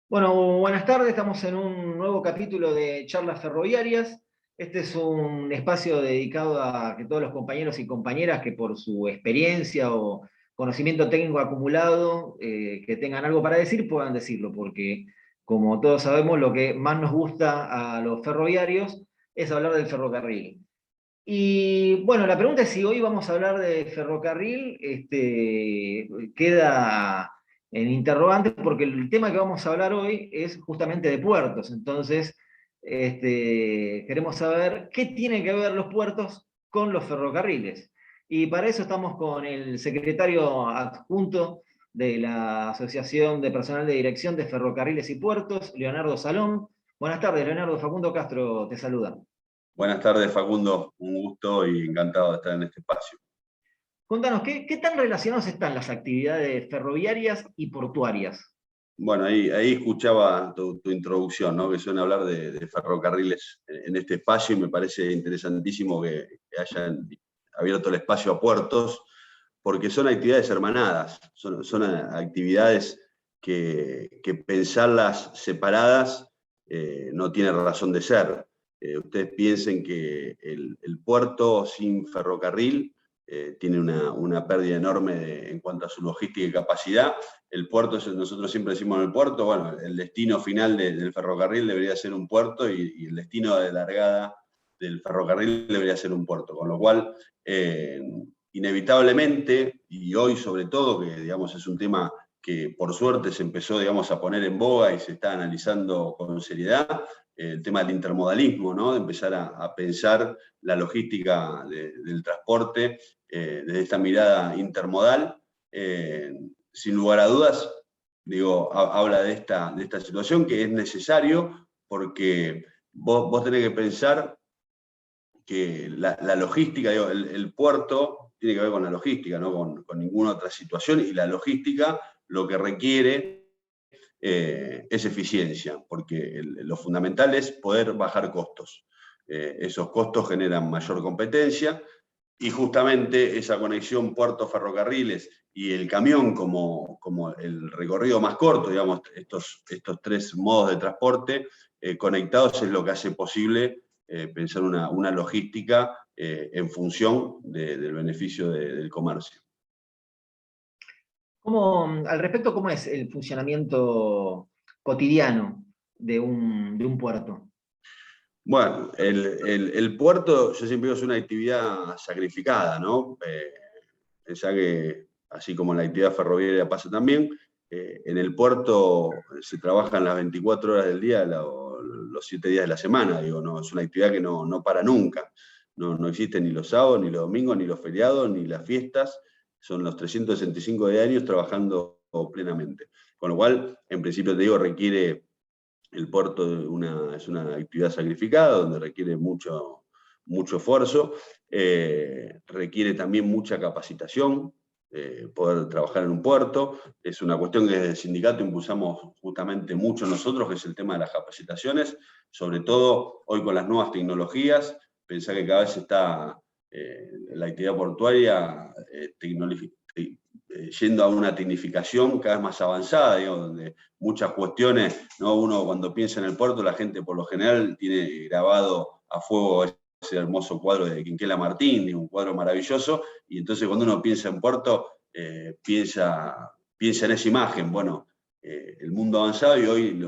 Bueno, buenas tardes, estamos en un nuevo capítulo de Charlas Ferroviarias. Este es un espacio dedicado a que todos los compañeros y compañeras que por su experiencia o conocimiento técnico acumulado, que tengan algo para decir, puedan decirlo, porque como todos sabemos, lo que más nos gusta a los ferroviarios es hablar del ferrocarril. Y bueno, la pregunta es si hoy vamos a hablar de ferrocarril, queda en interrogante porque el tema que vamos a hablar hoy es justamente de puertos. Entonces, queremos saber qué tienen que ver los puertos con los ferrocarriles. Y para eso estamos con el secretario adjunto de la Asociación de Personal de Dirección de Ferrocarriles y Puertos, Leonardo Salón. Buenas tardes, Leonardo. Facundo Castro te saluda. Buenas tardes, Facundo. Un gusto y encantado de estar en este espacio. Contanos, ¿qué tan relacionados están las actividades ferroviarias y portuarias? Bueno, ahí escuchaba tu introducción, ¿no? Que suena hablar de ferrocarriles en este espacio y me parece interesantísimo que hayan abierto el espacio a puertos, porque son actividades hermanadas, son actividades que pensarlas separadas no tiene razón de ser. Ustedes piensen que el puerto sin ferrocarril tiene una pérdida enorme en cuanto a su logística y capacidad. El puerto, nosotros siempre decimos en el puerto, bueno, el destino final del ferrocarril debería ser un puerto y el destino de largada del ferrocarril debería ser un puerto, con lo cual inevitablemente, y hoy sobre todo, que digamos es un tema que por suerte se empezó, digamos, a poner en boga y se está analizando con seriedad, el tema del intermodalismo, ¿no? De empezar a pensar la logística del transporte desde esta mirada intermodal. Sin lugar a dudas, digo, habla de esta situación que es necesario porque vos tenés que pensar que la logística, digo, el puerto tiene que ver con la logística, no con ninguna otra situación, y la logística lo que requiere es eficiencia, porque lo fundamental es poder bajar costos. Esos costos generan mayor competencia, y justamente esa conexión puerto-ferrocarriles y el camión como el recorrido más corto, digamos, estos tres modos de transporte conectados es lo que hace posible pensar una logística en función del beneficio del comercio. Al respecto, ¿cómo es el funcionamiento cotidiano de un puerto? Bueno, el puerto, yo siempre digo, es una actividad sacrificada, ¿no? Pensá que, así como en la actividad ferroviaria pasa también, en el puerto se trabajan las 24 horas del día, los 7 días de la semana, digo, no, es una actividad que no para nunca. No existen ni los sábados, ni los domingos, ni los feriados, ni las fiestas. Son los 365 de años trabajando plenamente. Con lo cual, en principio te digo, requiere el puerto es una actividad sacrificada donde requiere mucho esfuerzo, requiere también mucha capacitación, poder trabajar en un puerto. Es una cuestión que desde el sindicato impulsamos justamente mucho nosotros, que es el tema de las capacitaciones, sobre todo hoy con las nuevas tecnologías. Pensá que cada vez está la actividad portuaria yendo a una tecnificación cada vez más avanzada, digamos, donde muchas cuestiones, ¿no? Uno cuando piensa en el puerto, la gente por lo general tiene grabado a fuego ese hermoso cuadro de Quinquela Martín, un cuadro maravilloso, y entonces cuando uno piensa en puerto, piensa en esa imagen. Bueno, el mundo ha avanzado y hoy,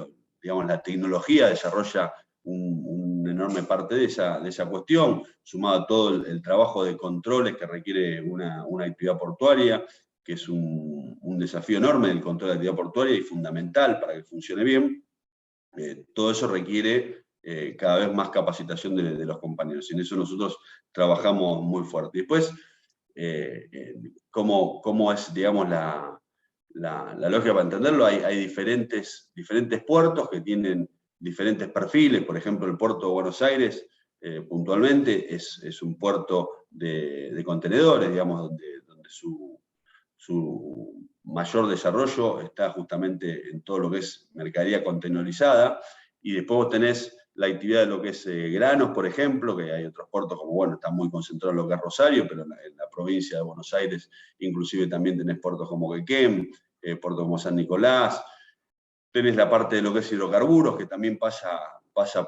digamos, la tecnología desarrolla una enorme parte de esa cuestión, sumado a todo el trabajo de controles que requiere una actividad portuaria, que es un desafío enorme del control de la actividad portuaria y fundamental para que funcione bien. Todo eso requiere cada vez más capacitación de los compañeros. Y en eso nosotros trabajamos muy fuerte. Después, ¿cómo es, digamos, la lógica para entenderlo? Hay diferentes puertos que tienen diferentes perfiles. Por ejemplo, el puerto de Buenos Aires, puntualmente, es un puerto de contenedores, digamos, donde su mayor desarrollo está justamente en todo lo que es mercadería contenedorizada, y después vos tenés la actividad de lo que es granos, por ejemplo, que hay otros puertos como, bueno, está muy concentrado en lo que es Rosario, pero en la provincia de Buenos Aires inclusive también tenés puertos como Quequén, puertos como San Nicolás, Tenés la parte de lo que es hidrocarburos, que también pasa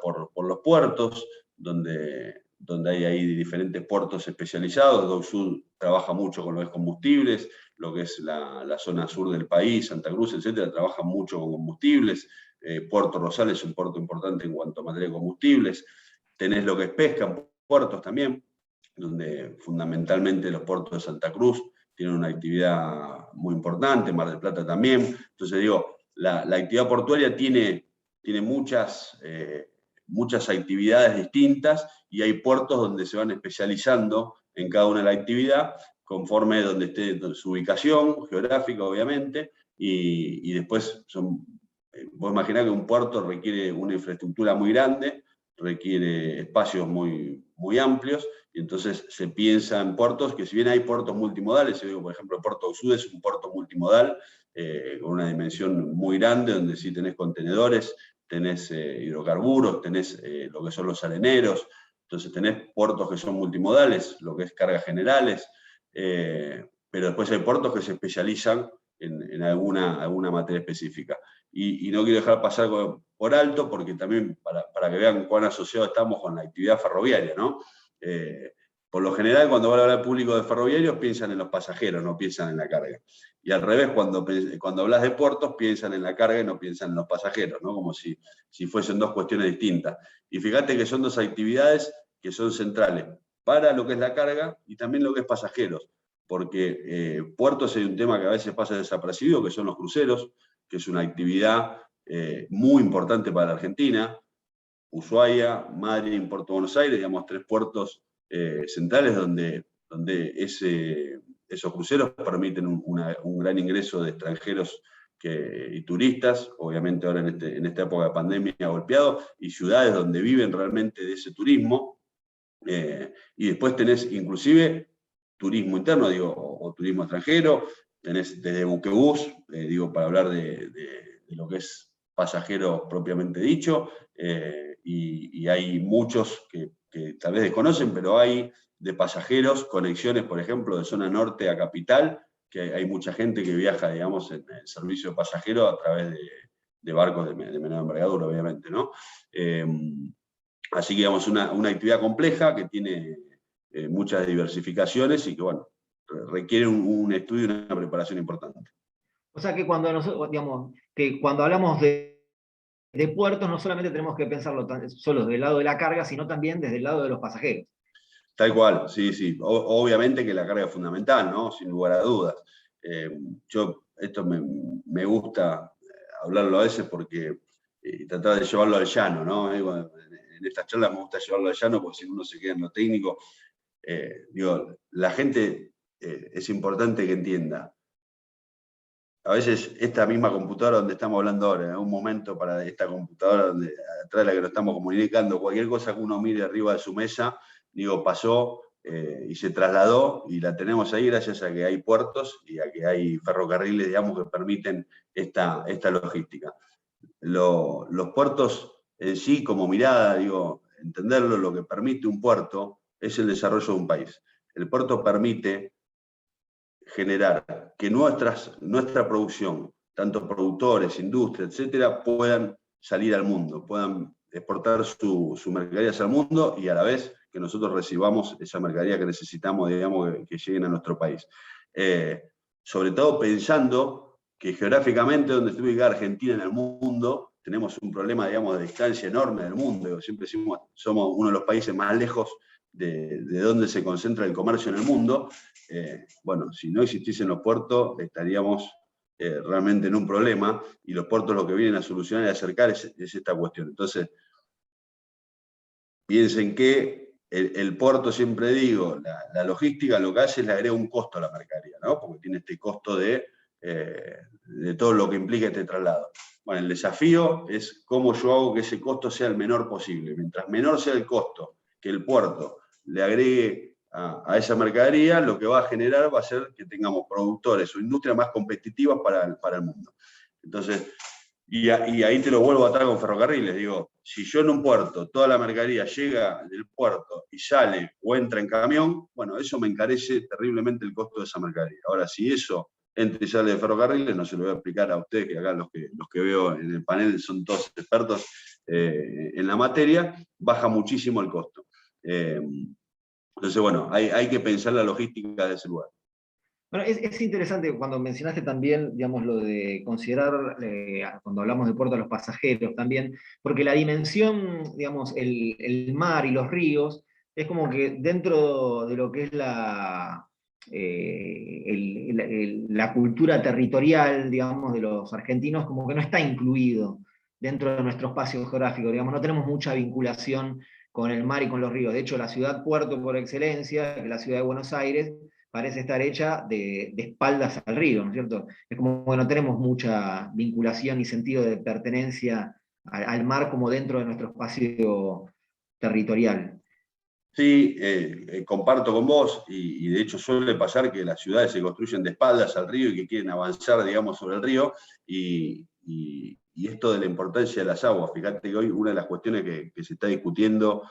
por los puertos, donde hay ahí diferentes puertos especializados. Dock Sud trabaja mucho con lo que es combustibles, lo que es la zona sur del país, Santa Cruz, etcétera, trabajan mucho con combustibles. Puerto Rosales es un puerto importante en cuanto a materia de combustibles. Tenés lo que es pesca en puertos también, donde fundamentalmente los puertos de Santa Cruz tienen una actividad muy importante, Mar del Plata también. Entonces digo, la actividad portuaria tiene muchas actividades distintas y hay puertos donde se van especializando en cada una de las actividades conforme donde esté su ubicación geográfica, obviamente, y después vos imaginás que un puerto requiere una infraestructura muy grande, requiere espacios muy, muy amplios, y entonces se piensa en puertos que, si bien hay puertos multimodales, yo digo, por ejemplo, el puerto de Sud es un puerto multimodal, con una dimensión muy grande, donde sí tenés contenedores, tenés hidrocarburos, tenés lo que son los areneros, entonces tenés puertos que son multimodales, lo que es cargas generales, pero después hay puertos que se especializan en alguna materia específica. Y no quiero dejar pasar por alto, porque también para que vean cuán asociados estamos con la actividad ferroviaria, ¿no? Por lo general, cuando va a hablar al público de ferroviarios, piensan en los pasajeros, no piensan en la carga. Y al revés, cuando hablas de puertos, piensan en la carga y no piensan en los pasajeros, ¿no? Como si fuesen dos cuestiones distintas. Y fíjate que son dos actividades que son centrales para lo que es la carga y también lo que es pasajeros, porque puertos hay un tema que a veces pasa desapercibido, que son los cruceros, que es una actividad muy importante para la Argentina. Ushuaia, Madrid, Puerto Buenos Aires, digamos, tres puertos centrales donde esos cruceros permiten un gran ingreso de extranjeros y turistas, obviamente ahora en esta época de pandemia ha golpeado, y ciudades donde viven realmente de ese turismo. Y después tenés inclusive turismo interno, digo, o turismo extranjero, tenés desde buquebús, digo, para hablar de lo que es pasajero propiamente dicho, y hay muchos que tal vez desconocen, pero hay de pasajeros conexiones, por ejemplo, de zona norte a capital, que hay mucha gente que viaja, digamos, en el servicio de pasajero a través de barcos de menor envergadura, obviamente, ¿no? Así que, digamos, una actividad compleja que tiene muchas diversificaciones y que, bueno, requiere un estudio y una preparación importante. O sea que cuando nosotros, digamos, que cuando hablamos de puertos, no solamente tenemos que pensarlo solo desde el lado de la carga, sino también desde el lado de los pasajeros. Tal cual, sí, sí. Obviamente que la carga es fundamental, ¿no? Sin lugar a dudas. Esto me gusta hablarlo a veces porque tratar de llevarlo al llano, ¿no? En estas charlas me gusta llevarlo al llano porque si uno se queda en lo técnico, digo, la gente es importante que entienda. A veces esta misma computadora donde estamos hablando ahora, en algún momento para esta computadora atrás de la que nos estamos comunicando, cualquier cosa que uno mire arriba de su mesa, digo, pasó y se trasladó y la tenemos ahí gracias a que hay puertos y a que hay ferrocarriles, digamos, que permiten esta logística. Los puertos en sí, como mirada, digo, entenderlo, lo que permite un puerto es el desarrollo de un país. El puerto permite generar que nuestra producción, tanto productores, industria, etcétera, puedan salir al mundo, puedan exportar sus mercaderías al mundo y a la vez que nosotros recibamos esa mercadería que necesitamos, digamos, que lleguen a nuestro país. Sobre todo pensando que geográficamente donde está ubicada Argentina en el mundo, tenemos un problema, digamos, de distancia enorme del mundo. Siempre decimos, somos uno de los países más lejos de donde se concentra el comercio en el mundo. Bueno, si no existiesen los puertos, estaríamos realmente en un problema, y los puertos lo que vienen a solucionar y acercar es esta cuestión. Entonces, piensen que el puerto, siempre digo, la logística lo que hace es le agrega un costo a la mercadería, ¿no? Porque tiene este costo de todo lo que implica este traslado. Bueno, el desafío es cómo yo hago que ese costo sea el menor posible. Mientras menor sea el costo que el puerto le agregue a esa mercadería, lo que va a generar va a ser que tengamos productores o industrias más competitivas para el mundo. Entonces, y ahí te lo vuelvo a atrás con ferrocarriles. Digo, si yo en un puerto, toda la mercadería llega del puerto y sale o entra en camión, bueno, eso me encarece terriblemente el costo de esa mercadería. Ahora, si eso entre y sale de ferrocarriles, no se lo voy a explicar a ustedes, que acá los que veo en el panel son todos expertos en la materia, baja muchísimo el costo. Entonces, bueno, hay que pensar la logística de ese lugar. Bueno, es interesante cuando mencionaste también, digamos, lo de considerar, cuando hablamos de puerto a los pasajeros también, porque la dimensión, digamos, el mar y los ríos, es como que dentro de lo que es la cultura territorial, digamos, de los argentinos, como que no está incluido dentro de nuestro espacio geográfico, digamos, no tenemos mucha vinculación con el mar y con los ríos. De hecho, la ciudad puerto por excelencia, que es la ciudad de Buenos Aires, parece estar hecha de espaldas al río, ¿no es cierto? Es como que no tenemos mucha vinculación y sentido de pertenencia al mar como dentro de nuestro espacio territorial. Sí, comparto con vos, y de hecho suele pasar que las ciudades se construyen de espaldas al río y que quieren avanzar, digamos, sobre el río, y esto de la importancia de las aguas. Fíjate que hoy una de las cuestiones que se está discutiendo,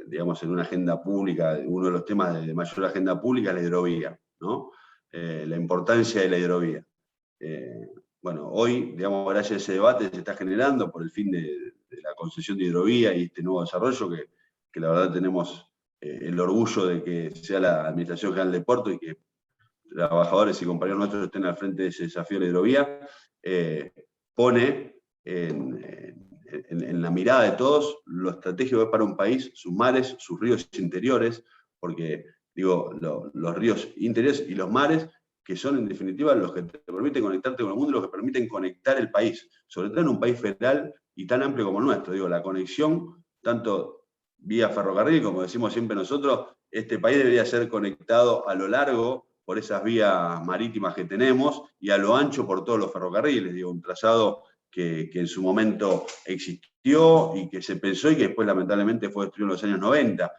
digamos, en una agenda pública, uno de los temas de mayor agenda pública es la hidrovía, ¿no? La importancia de la hidrovía. Bueno, hoy, digamos, gracias a ese debate se está generando por el fin de la concesión de hidrovía y este nuevo desarrollo que la verdad tenemos el orgullo de que sea la Administración General de Puerto y que trabajadores y compañeros nuestros estén al frente de ese desafío de la hidrovía, pone en la mirada de todos lo estratégico que es para un país, sus mares, sus ríos interiores, porque digo, los ríos interiores y los mares, que son en definitiva los que te permiten conectarte con el mundo y los que permiten conectar el país, sobre todo en un país federal y tan amplio como el nuestro. Digo, la conexión, tanto vía ferrocarril, como decimos siempre nosotros, este país debería ser conectado a lo largo por esas vías marítimas que tenemos y a lo ancho por todos los ferrocarriles. Digo, un trazado que en su momento existió y que se pensó y que después lamentablemente fue destruido en los años 90.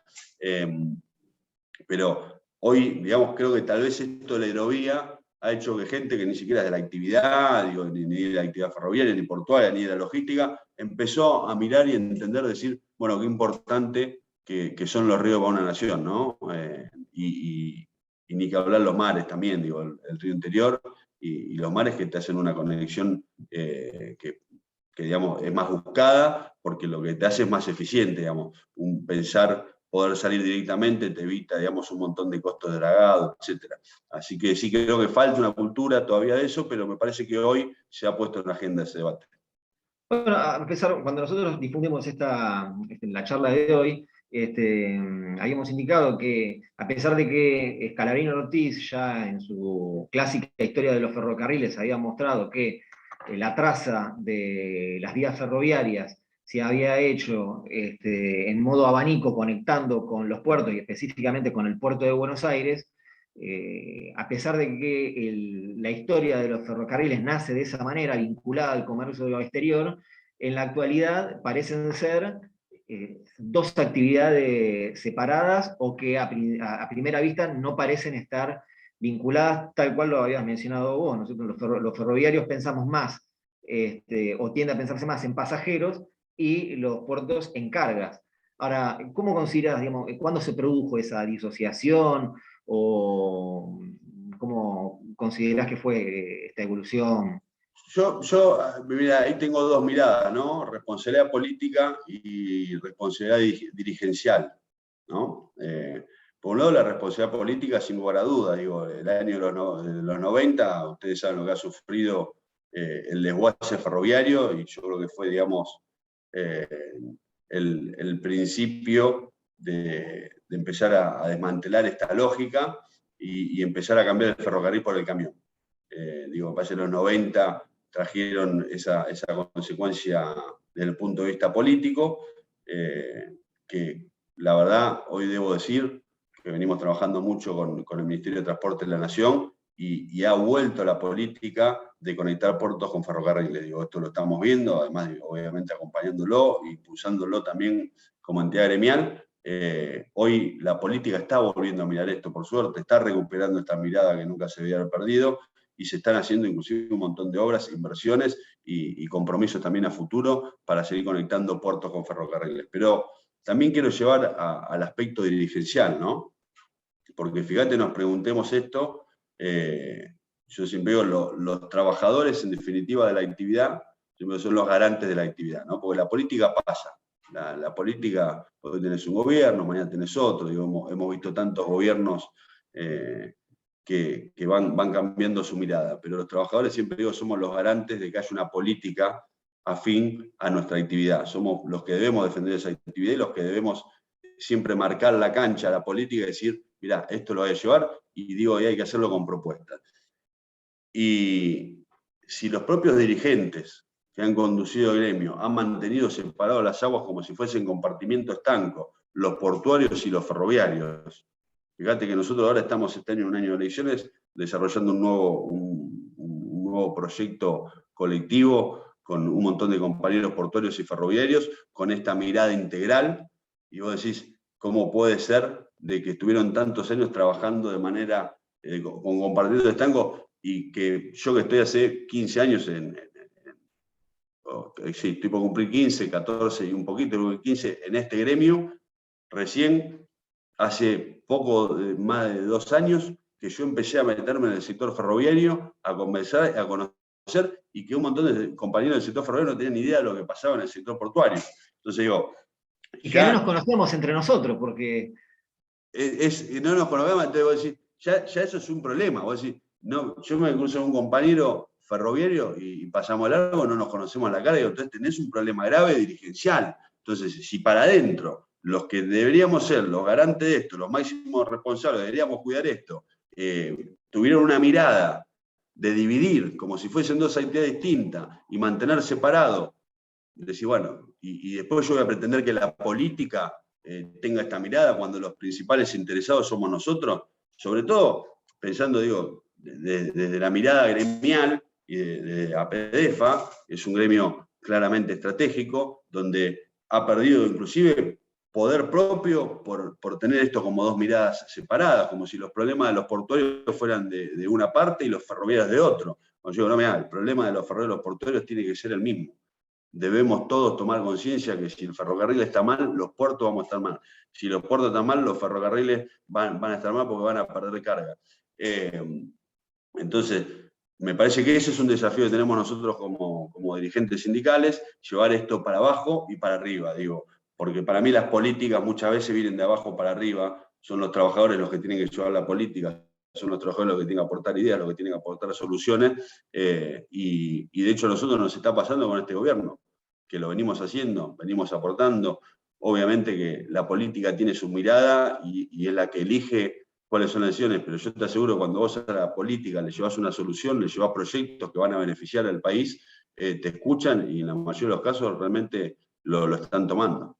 Pero hoy, digamos, creo que tal vez esto de la hidrovía ha hecho que gente que ni siquiera es de la actividad, digo, ni de la actividad ferroviaria, ni portuaria, ni de la logística, empezó a mirar y entender, decir, bueno, qué importante que son los ríos para una nación, ¿no? Y ni que hablar los mares también, digo, el río interior y los mares que te hacen una conexión que, digamos, es más buscada, porque lo que te hace es más eficiente, digamos, pensar poder salir directamente te evita, digamos, un montón de costos de dragado, etc. Así que sí creo que falta una cultura todavía de eso, pero me parece que hoy se ha puesto en la agenda ese debate. Bueno, a empezar, cuando nosotros difundimos la charla de hoy, habíamos indicado que, a pesar de que Scalabrini Ortiz ya en su clásica historia de los ferrocarriles había mostrado que la traza de las vías ferroviarias se había hecho en modo abanico, conectando con los puertos y específicamente con el puerto de Buenos Aires, a pesar de que la historia de los ferrocarriles nace de esa manera, vinculada al comercio exterior, en la actualidad parecen ser dos actividades separadas o que a primera vista no parecen estar vinculadas tal cual lo habías mencionado vos. Nosotros los ferroviarios pensamos más, o tiende a pensarse más en pasajeros y los puertos en cargas. Ahora, ¿cómo consideras, digamos, cuándo se produjo esa disociación o cómo considerás que fue esta evolución? Mira, ahí tengo dos miradas, ¿no? Responsabilidad política y responsabilidad dirigencial, ¿no? Por un lado, la responsabilidad política, sin lugar a dudas, digo, el año de los 90, ustedes saben lo que ha sufrido el desguace ferroviario, y yo creo que fue, digamos, eh, el principio de empezar a desmantelar esta lógica y empezar a cambiar el ferrocarril por el camión. Digo, me parece que en los 90 trajeron esa consecuencia desde el punto de vista político, que la verdad hoy debo decir que venimos trabajando mucho con el Ministerio de Transporte de la Nación y ha vuelto la política de conectar puertos con ferrocarriles. Digo, esto lo estamos viendo, además obviamente acompañándolo, impulsándolo también como entidad gremial. Hoy la política está volviendo a mirar esto, por suerte, está recuperando esta mirada que nunca se había perdido, y se están haciendo inclusive un montón de obras, inversiones y compromisos también a futuro para seguir conectando puertos con ferrocarriles. Pero también quiero llevar al aspecto dirigencial, ¿no? Porque fíjate, nos preguntemos esto, yo siempre digo, los trabajadores, en definitiva, de la actividad, siempre son los garantes de la actividad, ¿no? Porque la política pasa. La política, hoy tenés un gobierno, mañana tenés otro, digo, hemos visto tantos gobiernos que van cambiando su mirada, pero los trabajadores, siempre digo, somos los garantes de que haya una política afín a nuestra actividad. Somos los que debemos defender esa actividad y los que debemos siempre marcar la cancha a la política y decir, mirá, esto lo voy a llevar, y digo, y hay que hacerlo con propuestas. Y si los propios dirigentes que han conducido el gremio han mantenido separadas las aguas como si fuesen compartimiento estanco, los portuarios y los ferroviarios. Fíjate que nosotros ahora estamos este año, en un año de elecciones, desarrollando un nuevo proyecto colectivo con un montón de compañeros portuarios y ferroviarios, con esta mirada integral, y vos decís, ¿cómo puede ser de que estuvieron tantos años trabajando de manera, con compartimiento estanco, y que yo que estoy hace 15 años sí, estoy por cumplir 15, 14 y un poquito, 15 en este gremio, recién hace poco, más de 2 años, que yo empecé a meterme en el sector ferroviario, a comenzar a conocer, y que un montón de compañeros del sector ferroviario no tenían ni idea de lo que pasaba en el sector portuario. Entonces digo, Y que no nos conocemos entre nosotros, porque... no nos conocemos, entonces vos decís, ya eso es un problema. Vos decís, no, yo me cruzo con un compañero ferroviario y pasamos largo, no nos conocemos la cara, y entonces tenés un problema grave dirigencial. Entonces, si para adentro, los que deberíamos ser los garantes de esto, los máximos responsables, deberíamos cuidar esto, tuvieron una mirada de dividir, como si fuesen dos actividades distintas, y mantener separado, decir, bueno, y después yo voy a pretender que la política tenga esta mirada cuando los principales interesados somos nosotros, sobre todo pensando, digo, desde la mirada gremial y de APDEFA, es un gremio claramente estratégico, donde ha perdido inclusive poder propio por tener esto como dos miradas separadas, como si los problemas de los portuarios fueran de una parte y los ferroviarios de otro. Cuando yo digo, no, mirá, el problema de los ferroviarios y los portuarios tiene que ser el mismo. Debemos todos tomar conciencia que si el ferrocarril está mal, los puertos vamos a estar mal. Si los puertos están mal, los ferrocarriles van a estar mal porque van a perder carga. Entonces, me parece que ese es un desafío que tenemos nosotros como dirigentes sindicales, llevar esto para abajo y para arriba, digo, porque para mí las políticas muchas veces vienen de abajo para arriba, son los trabajadores los que tienen que llevar la política, son los trabajadores los que tienen que aportar ideas, los que tienen que aportar soluciones, y de hecho a nosotros nos está pasando con este gobierno, que lo venimos haciendo, venimos aportando. Obviamente que la política tiene su mirada y es la que elige cuáles son las decisiones, pero yo te aseguro, cuando vos a la política le llevas una solución, le llevas proyectos que van a beneficiar al país, te escuchan y en la mayoría de los casos realmente lo están tomando.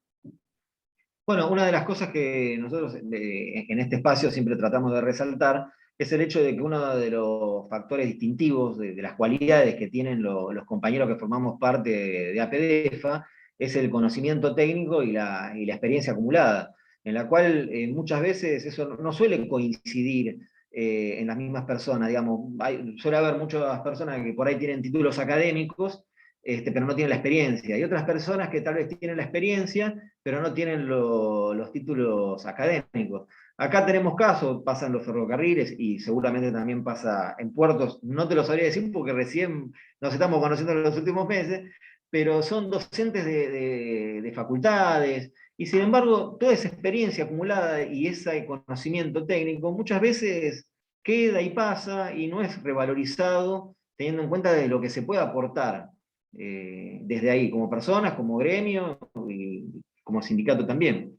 Bueno, una de las cosas que nosotros en este espacio siempre tratamos de resaltar es el hecho de que uno de los factores distintivos, de las cualidades que tienen los compañeros que formamos parte de APDEFA, es el conocimiento técnico y la experiencia acumulada, en la cual muchas veces eso no suele coincidir en las mismas personas, digamos. Suele haber muchas personas que por ahí tienen títulos académicos, pero no tienen la experiencia, y otras personas que tal vez tienen la experiencia, pero no tienen los títulos académicos. Acá tenemos casos, pasa en los ferrocarriles y seguramente también pasa en puertos, no te lo sabría decir porque recién nos estamos conociendo en los últimos meses, pero son docentes de facultades, y sin embargo toda esa experiencia acumulada y ese conocimiento técnico muchas veces queda y pasa y no es revalorizado teniendo en cuenta de lo que se puede aportar desde ahí, como personas, como gremio y como sindicato también,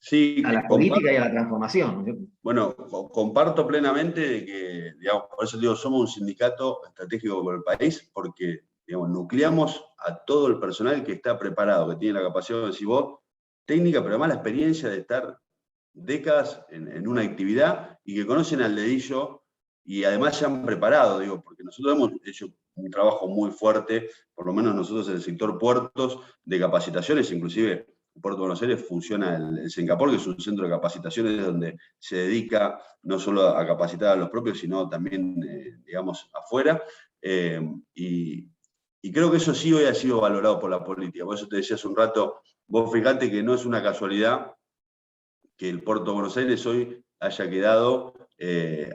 Sí, a la política y a la transformación, ¿no? Bueno, comparto plenamente de que, digamos, por eso digo, somos un sindicato estratégico por el país, porque, digamos, nucleamos a todo el personal que está preparado, que tiene la capacidad, de decir vos, técnica, pero además la experiencia de estar décadas en una actividad y que conocen al dedillo y además se han preparado, digo, porque nosotros hemos hecho un trabajo muy fuerte, por lo menos nosotros en el sector puertos, de capacitaciones, inclusive en Puerto de Buenos Aires funciona el Cencapor, que es un centro de capacitaciones donde se dedica no solo a capacitar a los propios, sino también, digamos, afuera. Y creo que eso sí hoy ha sido valorado por la política. Por eso te decía hace un rato, vos fijate que no es una casualidad que el Puerto de Buenos Aires hoy haya quedado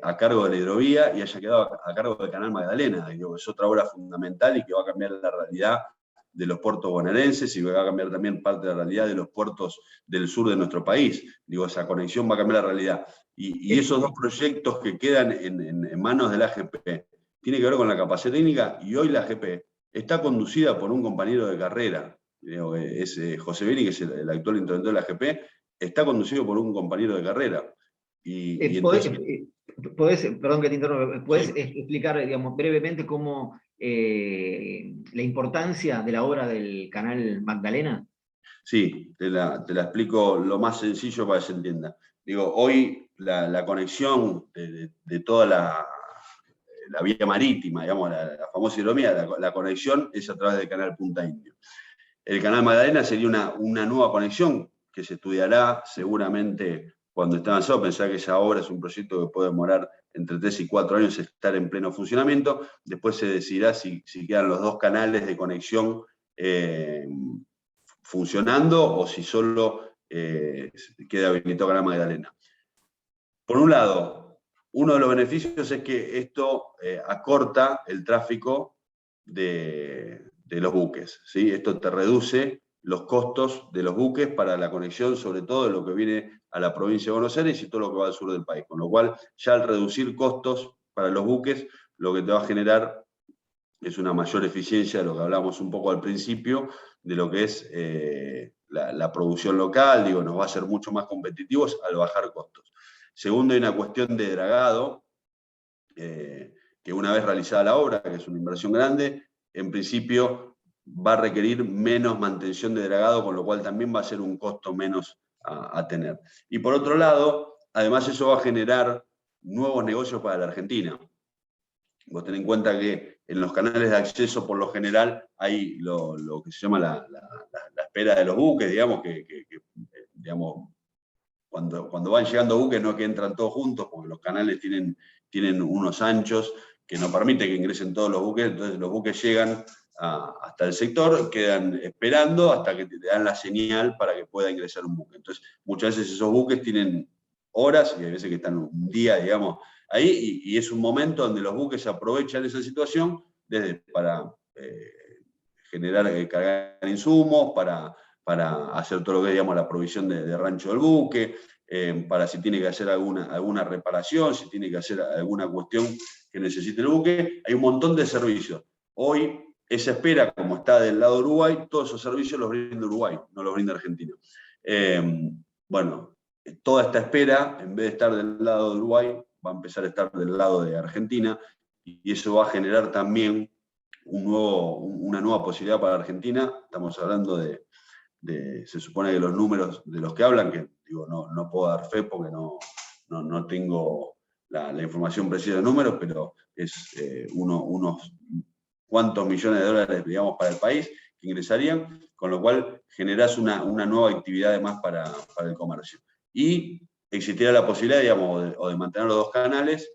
a cargo de la hidrovía y haya quedado a cargo del Canal Magdalena. Digo, es otra obra fundamental y que va a cambiar la realidad de los puertos bonaerenses y va a cambiar también parte de la realidad de los puertos del sur de nuestro país. Digo, esa conexión va a cambiar la realidad. Y esos dos proyectos que quedan en manos de la AGP tienen que ver con la capacidad técnica, y hoy la AGP está conducida por un compañero de carrera. Digo, es José Beni, que es el actual interventor de la AGP, está conducido por un compañero de carrera. Entonces, perdón que te interrumpa, ¿puedes Sí. explicar, digamos, brevemente cómo la importancia de la obra del Canal Magdalena? Sí, te la explico lo más sencillo para que se entienda. Digo, hoy la conexión de toda la vía marítima, digamos, la famosa hidrovía, la conexión es a través del canal Punta Indio. El canal Magdalena sería una nueva conexión que se estudiará seguramente cuando esté avanzado. Pensar que esa obra es un proyecto que puede demorar entre 3 y 4 años estar en pleno funcionamiento. Después se decidirá si quedan los dos canales de conexión funcionando o si solo queda habilitado Canal Magdalena. Por un lado, uno de los beneficios es que esto acorta el tráfico de los buques, ¿sí? Esto te reduce los costos de los buques para la conexión, sobre todo de lo que viene a la provincia de Buenos Aires y todo lo que va al sur del país. Con lo cual, ya al reducir costos para los buques, lo que te va a generar es una mayor eficiencia de lo que hablamos un poco al principio, de lo que es la producción local. Digo, nos va a hacer mucho más competitivos al bajar costos. Segundo, hay una cuestión de dragado, que una vez realizada la obra, que es una inversión grande, en principio va a requerir menos mantención de dragado, con lo cual también va a ser un costo menos a tener. Y por otro lado, además eso va a generar nuevos negocios para la Argentina. Vos ten en cuenta que en los canales de acceso, por lo general, hay lo que se llama la espera de los buques, digamos, digamos, cuando van llegando buques no es que entran todos juntos, porque los canales tienen unos anchos que no permiten que ingresen todos los buques, entonces los buques llegan hasta el sector, quedan esperando hasta que te dan la señal para que pueda ingresar un buque. Entonces, muchas veces esos buques tienen horas, y hay veces que están un día, digamos, ahí, y es un momento donde los buques aprovechan esa situación para cargar insumos, para hacer todo lo que es, digamos, la provisión de rancho del buque, para si tiene que hacer alguna reparación, si tiene que hacer alguna cuestión que necesite el buque. Hay un montón de servicios. Hoy, esa espera, como está del lado de Uruguay, todos esos servicios los brinda Uruguay, no los brinda Argentina. Bueno, toda esta espera, en vez de estar del lado de Uruguay, va a empezar a estar del lado de Argentina, y eso va a generar también una nueva posibilidad para Argentina. Estamos hablando se supone que los números de los que hablan, que digo, no puedo dar fe porque no tengo la información precisa de números, pero es unos cuantos millones de dólares, digamos, para el país que ingresarían, con lo cual generás una nueva actividad además para el comercio. Y existirá la posibilidad, digamos, o de mantener los dos canales,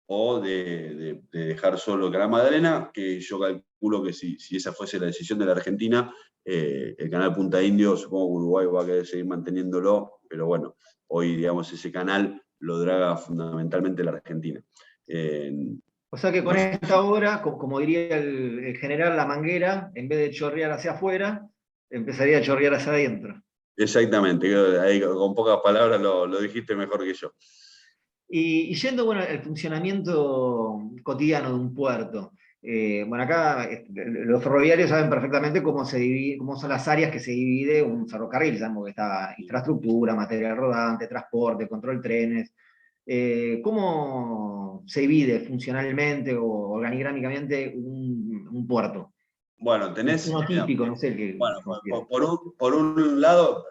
o de dejar solo el Canal Magdalena, que yo calculo que si esa fuese la decisión de la Argentina, el canal Punta Indio, supongo que Uruguay va a querer seguir manteniéndolo, pero bueno, hoy, digamos, ese canal lo draga fundamentalmente la Argentina. O sea que con esta obra, como diría el general La Manguera, en vez de chorrear hacia afuera, empezaría a chorrear hacia adentro. Exactamente, ahí con pocas palabras lo dijiste mejor que yo. Y yendo, bueno, al funcionamiento cotidiano de un puerto. Bueno, acá los ferroviarios saben perfectamente cómo son las áreas que se divide un ferrocarril. Sabemos que está infraestructura, material rodante, transporte, control trenes. ¿Cómo se divide funcionalmente o organigrámicamente un puerto? Bueno, tenés... Uno típico, no sé el que... Bueno, por un lado,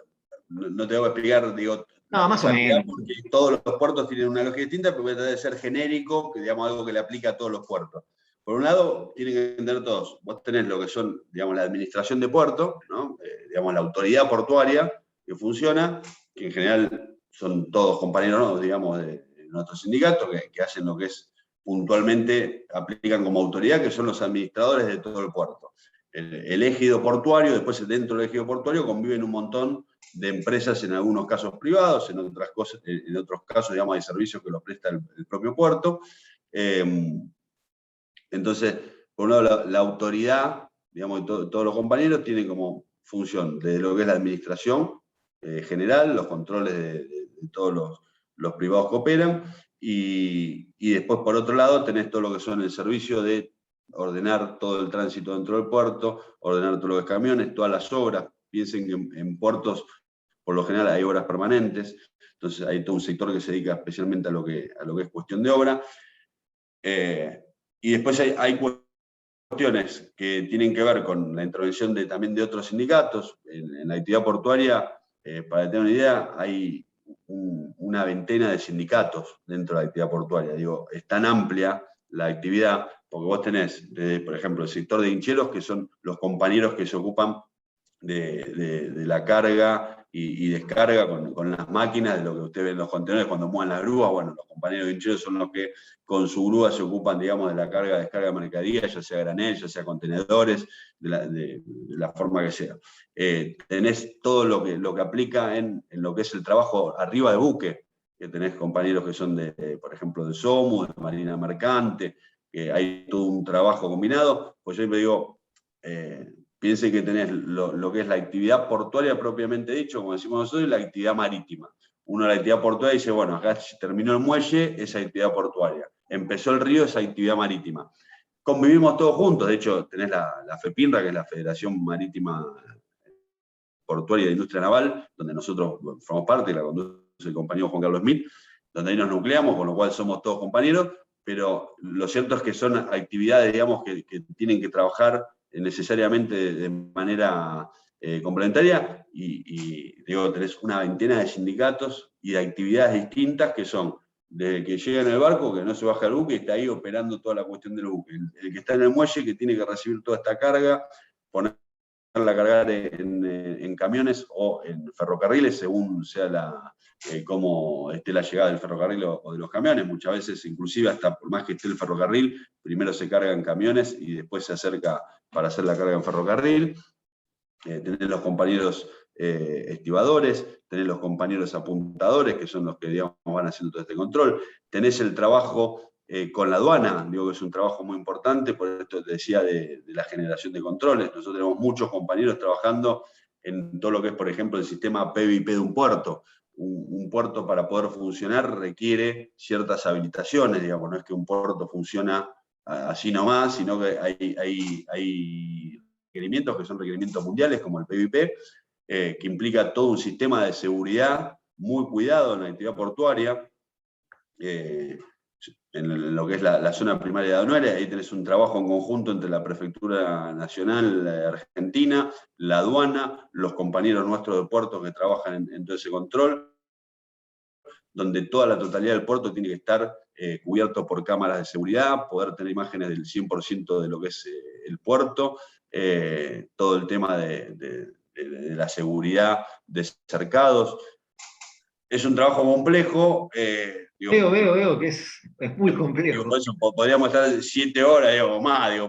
no te voy a explicar, digo, No, la más o totalidad, menos. porque todos los puertos tienen una lógica distinta, pero voy a tratar de ser genérico, que digamos algo que le aplica a todos los puertos. Por un lado, tienen que entender todos. Vos tenés lo que son, digamos, la administración de puerto, ¿no? Digamos, la autoridad portuaria que funciona, que en general son todos compañeros, ¿no? Digamos, de nuestro sindicato, que hacen lo que es puntualmente, aplican como autoridad, que son los administradores de todo el puerto. el ejido portuario, después dentro del ejido portuario conviven un montón de empresas, en algunos casos privados, en otros casos, digamos, hay servicios que los presta el propio puerto. Entonces, por un lado, la autoridad, digamos, todos los compañeros tienen como función desde lo que es la administración general, los controles de todos los privados que operan, y después, por otro lado, tenés todo lo que son el servicio de ordenar todo el tránsito dentro del puerto, ordenar todos los camiones, todas las obras. Piensen que en puertos, por lo general, hay obras permanentes, entonces hay todo un sector que se dedica especialmente a lo que es cuestión de obra. Y después hay cuestiones que tienen que ver con la intervención también de otros sindicatos. En la actividad portuaria, para tener una idea, hay una veintena de sindicatos dentro de la actividad portuaria. Digo, es tan amplia la actividad, porque vos tenés, por ejemplo, el sector de hincheros, que son los compañeros que se ocupan de la carga y descarga con las máquinas, de lo que usted ve en los contenedores cuando mueven las grúas. Bueno, los compañeros de hincheros son los que con su grúa se ocupan, digamos, de la carga, descarga de mercadería, ya sea granel, ya sea contenedores, de la forma que sea. Tenés todo lo que aplica en lo que es el trabajo arriba de buque, que tenés compañeros que son por ejemplo, de SOMU, de Marina Mercante, que hay todo un trabajo combinado. Pues yo siempre digo, piensen que tenés lo que es la actividad portuaria propiamente dicho, como decimos nosotros, y la actividad marítima. Uno la actividad portuaria dice, bueno, acá terminó el muelle, esa actividad portuaria. Empezó el río, esa actividad marítima. Convivimos todos juntos, de hecho tenés la FEPINRA, que es la Federación Marítima Portuaria de Industria Naval, donde nosotros formamos parte, la conduce el compañero Juan Carlos Smith, donde ahí nos nucleamos, con lo cual somos todos compañeros, pero lo cierto es que son actividades, digamos, que tienen que trabajar necesariamente de manera complementaria, y digo, tenés una veintena de sindicatos y de actividades distintas que son desde que llega en el barco, que no se baja el buque, y está ahí operando toda la cuestión del buque. El que está en el muelle, que tiene que recibir toda esta carga, ponerla a cargar en camiones o en ferrocarriles, según sea cómo esté la llegada del ferrocarril o de los camiones. Muchas veces, inclusive, hasta por más que esté el ferrocarril, primero se carga en camiones y después se acerca para hacer la carga en ferrocarril. Tener los compañeros estibadores, tenés los compañeros apuntadores, que son los que, digamos, van haciendo todo este control. Tenés el trabajo con la aduana, digo que es un trabajo muy importante, por esto te decía de la generación de controles. Nosotros tenemos muchos compañeros trabajando en todo lo que es, por ejemplo, el sistema PVP de un puerto. Un puerto, para poder funcionar, requiere ciertas habilitaciones, digamos, no es que un puerto funciona así nomás, sino que hay requerimientos que son requerimientos mundiales, como el PVP, que implica todo un sistema de seguridad muy cuidado en la actividad portuaria, en lo que es la zona primaria de aduanera. Ahí tenés un trabajo en conjunto entre la Prefectura Nacional Argentina, la aduana, los compañeros nuestros de puertos que trabajan en todo ese control, donde toda la totalidad del puerto tiene que estar cubierto por cámaras de seguridad, poder tener imágenes del 100% de lo que es el puerto, todo el tema de la seguridad de cercados. Es un trabajo complejo. Veo que es muy complejo. Por eso podríamos estar 7 horas o más. Veo.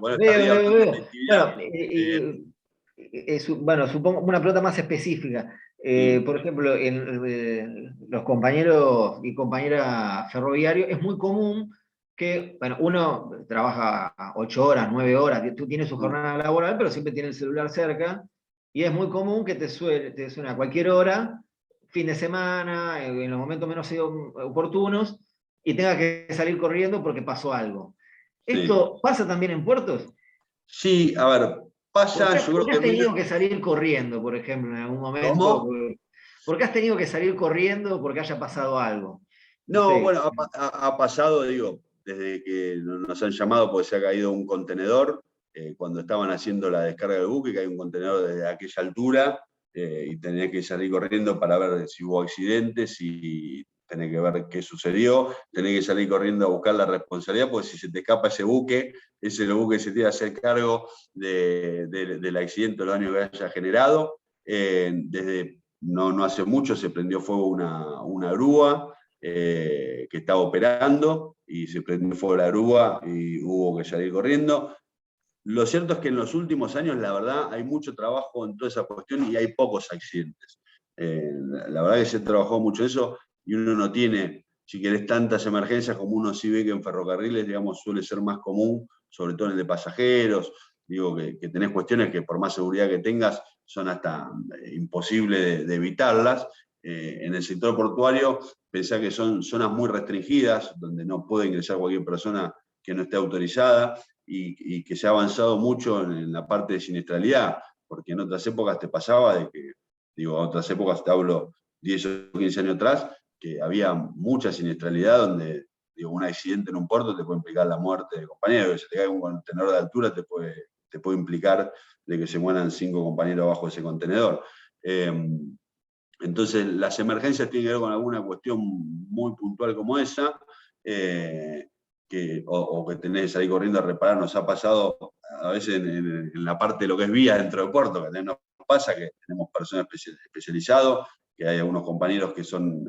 Bueno, supongo una pregunta más específica. Por ejemplo, los compañeros y compañeras ferroviarios, es muy común que, bueno, uno trabaja 8 horas, 9 horas, tú tienes su jornada laboral, pero siempre tiene el celular cerca, y es muy común que te suene a cualquier hora, fin de semana, en los momentos menos oportunos, y tenga que salir corriendo porque pasó algo. ¿Esto pasa también en puertos? Sí, a ver, pasa, yo creo que has tenido que salir corriendo, por ejemplo, en algún momento? ¿Cómo? ¿Por qué has tenido que salir corriendo porque haya pasado algo? No, bueno, ha pasado, digo, desde que nos han llamado porque se ha caído un contenedor, cuando estaban haciendo la descarga del buque, que hay un contenedor desde aquella altura, y tenés que salir corriendo para ver si hubo accidentes, y tenés que ver qué sucedió, tenés que salir corriendo a buscar la responsabilidad, porque si se te escapa ese buque se tiene que hacer cargo del accidente o el daño que haya generado. Desde no hace mucho se prendió fuego una grúa que estaba operando, y se prendió fuego la grúa y hubo que salir corriendo. Lo cierto es que en los últimos años, la verdad, hay mucho trabajo en toda esa cuestión y hay pocos accidentes. La verdad que se trabajó mucho eso y uno no tiene, si querés, tantas emergencias como uno sí ve que en ferrocarriles, digamos, suele ser más común, sobre todo en el de pasajeros. Digo que tenés cuestiones que por más seguridad que tengas son hasta imposibles de evitarlas. En el sector portuario, pensá que son zonas muy restringidas, donde no puede ingresar cualquier persona que no esté autorizada y que se ha avanzado mucho en la parte de siniestralidad, porque en otras épocas te pasaba de que, digo, en otras épocas te hablo 10 o 15 años atrás, que había mucha siniestralidad donde, digo, un accidente en un puerto te puede implicar la muerte de compañeros, que se te cae un contenedor de altura te puede implicar de que se mueran 5 compañeros bajo ese contenedor. Entonces, las emergencias tienen que ver con alguna cuestión muy puntual como esa, o que tenés que salir corriendo a reparar. Nos ha pasado a veces en la parte de lo que es vía dentro del puerto, que nos pasa que tenemos personas especializadas, que hay algunos compañeros que son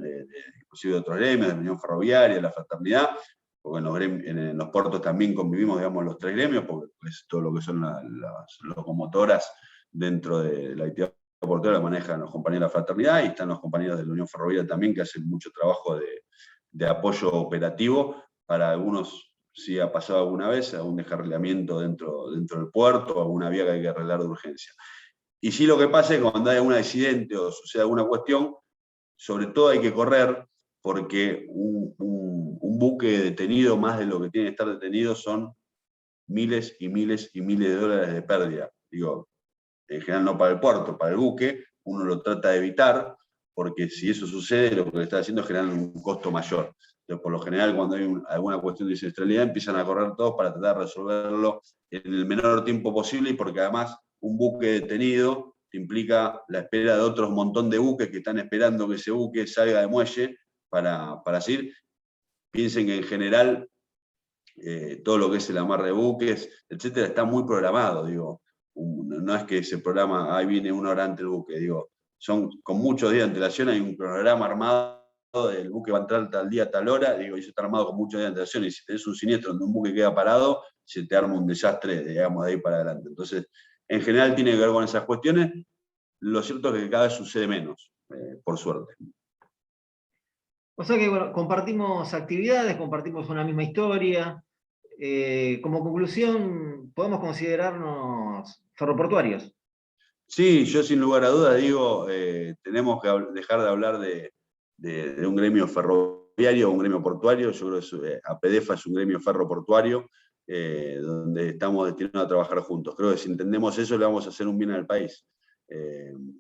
inclusive de otros gremios, de la Unión Ferroviaria, de la Fraternidad, porque en los puertos también convivimos, digamos, los 3 gremios, porque es todo lo que son las locomotoras dentro de la actividad portuaria, manejan los compañeros de la Fraternidad y están los compañeros de la Unión Ferroviaria también, que hacen mucho trabajo de apoyo operativo. Para algunos, si ha pasado alguna vez, algún descarrilamiento dentro del puerto, alguna vía que hay que arreglar de urgencia. Y sí, lo que pasa es que cuando hay algún accidente o sucede alguna cuestión, sobre todo hay que correr, porque un buque detenido, más de lo que tiene que estar detenido, son miles y miles y miles de dólares de pérdida. Digo, en general no para el puerto, para el buque, uno lo trata de evitar, porque si eso sucede, lo que le está haciendo es generar un costo mayor. Entonces, por lo general, cuando hay alguna cuestión de siniestralidad, empiezan a correr todos para tratar de resolverlo en el menor tiempo posible, y porque además un buque detenido implica la espera de otros montón de buques que están esperando que ese buque salga de muelle para seguir. Piensen que en general todo lo que es el amarre de buques, etcétera, está muy programado, digo. No es que ese programa, ahí viene una hora antes el buque, digo, son con muchos días de antelación, hay un programa armado del buque va a entrar tal día, tal hora, digo, y eso está armado con muchos días de antelación, y si tenés un siniestro donde un buque queda parado, se te arma un desastre, digamos, de ahí para adelante. Entonces, en general tiene que ver con esas cuestiones. Lo cierto es que cada vez sucede menos, por suerte. O sea que, bueno, compartimos actividades, compartimos una misma historia. Como conclusión, podemos considerarnos ferroportuarios. Sí, yo sin lugar a dudas digo, tenemos que dejar de hablar de un gremio ferroviario o un gremio portuario. Yo creo que APDEFA es un gremio ferroportuario, donde estamos destinados a trabajar juntos. Creo que si entendemos eso le vamos a hacer un bien al país,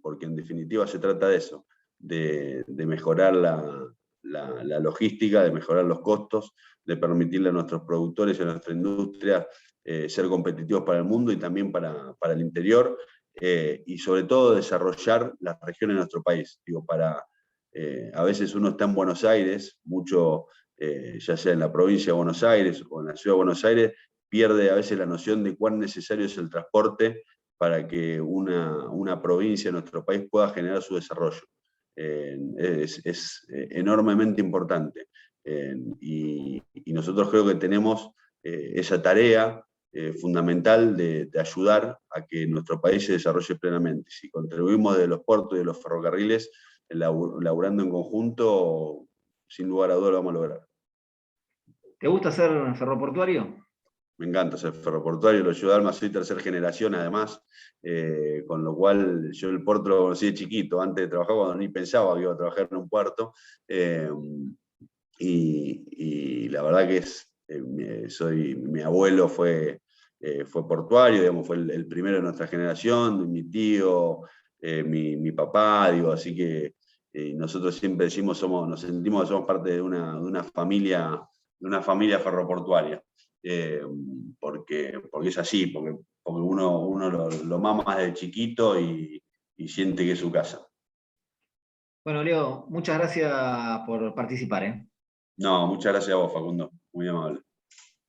porque en definitiva se trata de eso, de mejorar la logística, de mejorar los costos, de permitirle a nuestros productores y a nuestra industria ser competitivos para el mundo y también para el interior. Y sobre todo desarrollar las regiones de nuestro país. Digo, a veces uno está en Buenos Aires, mucho, ya sea en la provincia de Buenos Aires o en la ciudad de Buenos Aires, pierde a veces la noción de cuán necesario es el transporte para que una provincia de nuestro país pueda generar su desarrollo. Es enormemente importante. Y nosotros creo que tenemos esa tarea fundamental de ayudar a que nuestro país se desarrolle plenamente. Si contribuimos de los puertos y de los ferrocarriles, laburando en conjunto, sin lugar a dudas lo vamos a lograr. ¿Te gusta ser ferroportuario? Me encanta ser ferroportuario, lo ayudo Alma, soy 3ª generación además, con lo cual yo el puerto lo conocí de chiquito, antes de trabajar, cuando ni pensaba que iba a trabajar en un puerto, y la verdad que mi abuelo fue portuario, digamos, fue el primero de nuestra generación, mi tío, mi papá, digo, así que nosotros siempre decimos, nos sentimos que somos parte de una familia ferroportuaria, porque es así, porque uno lo mama desde chiquito y siente que es su casa. Bueno, Leo, muchas gracias por participar, ¿eh? No, muchas gracias a vos, Facundo, muy amable.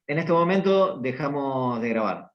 En este momento dejamos de grabar.